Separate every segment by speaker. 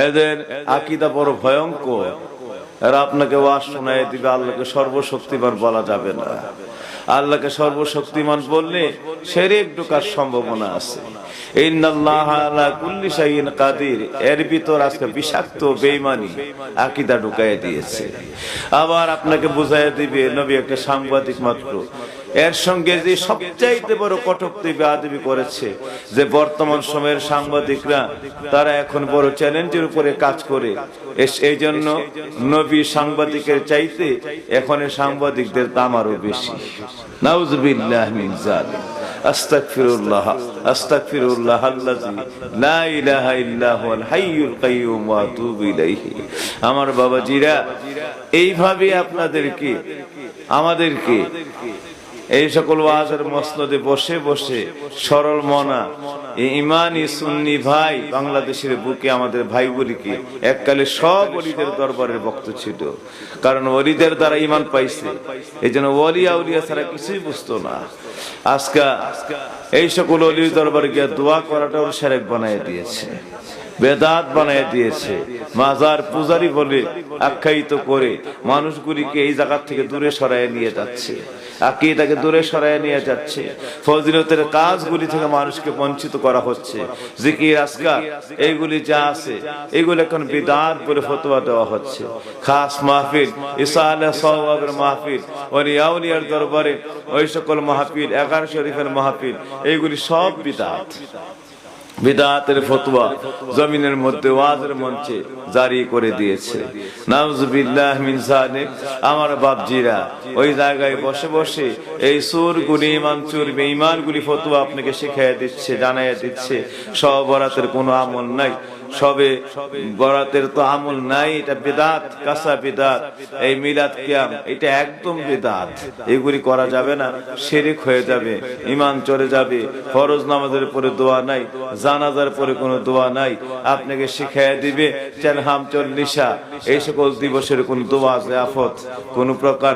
Speaker 1: এদের আকীদা বড় ভয়ঙ্কর। এরা আপনাকে ওয়াজ শোনায় দিবে আল্লাহকে সর্বশক্তিমান বলা যাবে না। আল্লাহকে সর্বশক্তিমান বললে শিরক ঢোকার সম্ভাবনা আছে। ইন্নাল্লাহা আলা কুল্লি শাইইন কাদির, এর ভিতর আজকে বিষাক্ত বেঈমানি আকীদা ঢুকায় দিয়েছে। আবার আপনাকে বুঝাইয়া দিবে নবী একটা সাংবাদিক মাত্র। এর সঙ্গে যে সবচাইতে বড় কটূক্তি বেয়াদবি করেছে যে বর্তমান সময়ের সাংবাদিকরা তারা এখন বড় চ্যালেঞ্জের উপরে কাজ করে, এই জন্য নবী সাংবাদিকের চাইতে এখন সাংবাদিকদের দাম আরো বেশি। নাউযুবিল্লাহ মিন যালিক। আস্তাগফিরুল্লাহ আস্তাগফিরুল্লাহ আল্লাযী লা ইলাহা ইল্লা হুয়াল হাইয়ুল কাইয়্যুম ওয়া আতুবু ইলাইহি। আমার বাবাজিরা, এইভাবে আপনাদেরকে আমাদেরকে এই সকল ওয়াজের মসনদে বসে বসে সরল মনা ইমানি সুন্নি ভাই বাংলাদেশের বুকে আমাদের ভাইগুলিকে এককালে সব ওলিদের দরবারের ভক্ত ছিল, কারণ ওলিদের দ্বারা ইমান পাইছে, এই জন্য ওলিয়া উলিয়া ছাড়া কিছুই বুঝতো না। আজকে এই সকল ওলির দরবারে গিয়ে দোয়া করাটাও শিরক বানায় দিয়েছে, বেদাত বানায় দিয়েছে। মাজার পূজারি বলে আখ্যায়িত করে মানুষগুলিকে এই জায়গা থেকে দূরে সরায় নিয়ে যাচ্ছে, আকীদাকে দূরে সরায় নিয়ে যাচ্ছে। ফজিলতের কাজগুলি থেকে মানুষকে বঞ্চিত করা হচ্ছে। জিকির আজকার এইগুলি যা আছে এগুলো এখন বিদআত বলে ফতোয়া দেওয়া হচ্ছে। খাস মাহফিল, ইসালে সওয়াবের মাহফিল, ওলিয়া উলিয়ার দরবারে ওই সকল মাহফিল, 11 শরীফের মাহফিল, এইগুলি সব বিদআত। বিদআতের ফতোয়া জমিনের মধ্যে ওয়াজের মঞ্চে জারি করে দিয়েছে। নাউযুবিল্লাহ মিন যালিক। আমার বাপজিরা ওই জায়গায় বসে বসে এই সুর গুলি মানচুর বেঈমানগুলি ফতোয়া আপনাকে শিখিয়ে দিচ্ছে, জানাইয়া দিচ্ছে সব বরাতের কোনো আমল নাই, সবে বরাতের তো আমল নাই, এটা বিদআত, কাঁচা বিদআত। এই মিলাদ কিয়াম এটা একদম বিদআত, এগুলি করা যাবে না, শিরক হয়ে যাবে, ঈমান চলে যাবে। ফরজ নামাজের পরে দোয়া নাই, জানাজার পরে কোনো দোয়া নাই। আপনাকে শিখাইয়া দিবে চালহাম চল্লিশা, এই সকল দিবসের কোন দোয়া জিয়াফত, কোন প্রকার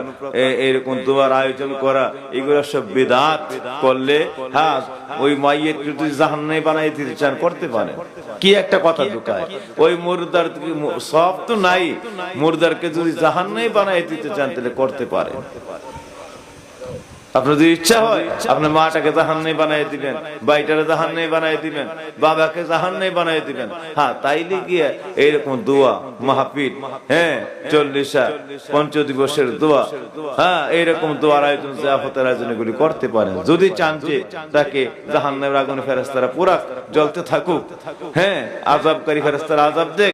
Speaker 1: এরকম দোয়ার আয়োজন করা, এগুলো সব বিদআত। করলে হ্যাঁ, ওই মাইয়ের যদি জাহান্নামে বানাই দিতে চান করতে পারেন। কি একটা কথা ঢুকায়, ওই মুর্দার সব তো নাই, মুর্দারকে যদি জাহান্নামে বানাই দিতে চান তাহলে করতে পারেন। আপনার যদি ইচ্ছা হয় আপনার মাটাকে জাহান্নামে বানাই দিবেন, ভাইটারে জাহান্নামে বানাই দিবেন, বাবাকে জাহান্নামে বানাই দিবেন। হ্যাঁ, তাইলে গিয়ে এইরকম দোয়া মাহফিল, হ্যাঁ চল্লিশা, পঞ্চদিবসের দোয়া, হ্যাঁ এইরকম দোয়ার আয়োজন, জিয়াফতের আয়োজন এগুলি করতে পারেন। যদি চান যে তাকে জাহান্নামের আগুনে ফেরেশতারা পুরা জ্বলতে থাকুক, হ্যাঁ আযাবকারী ফেরেশতারা আযাব দেয়,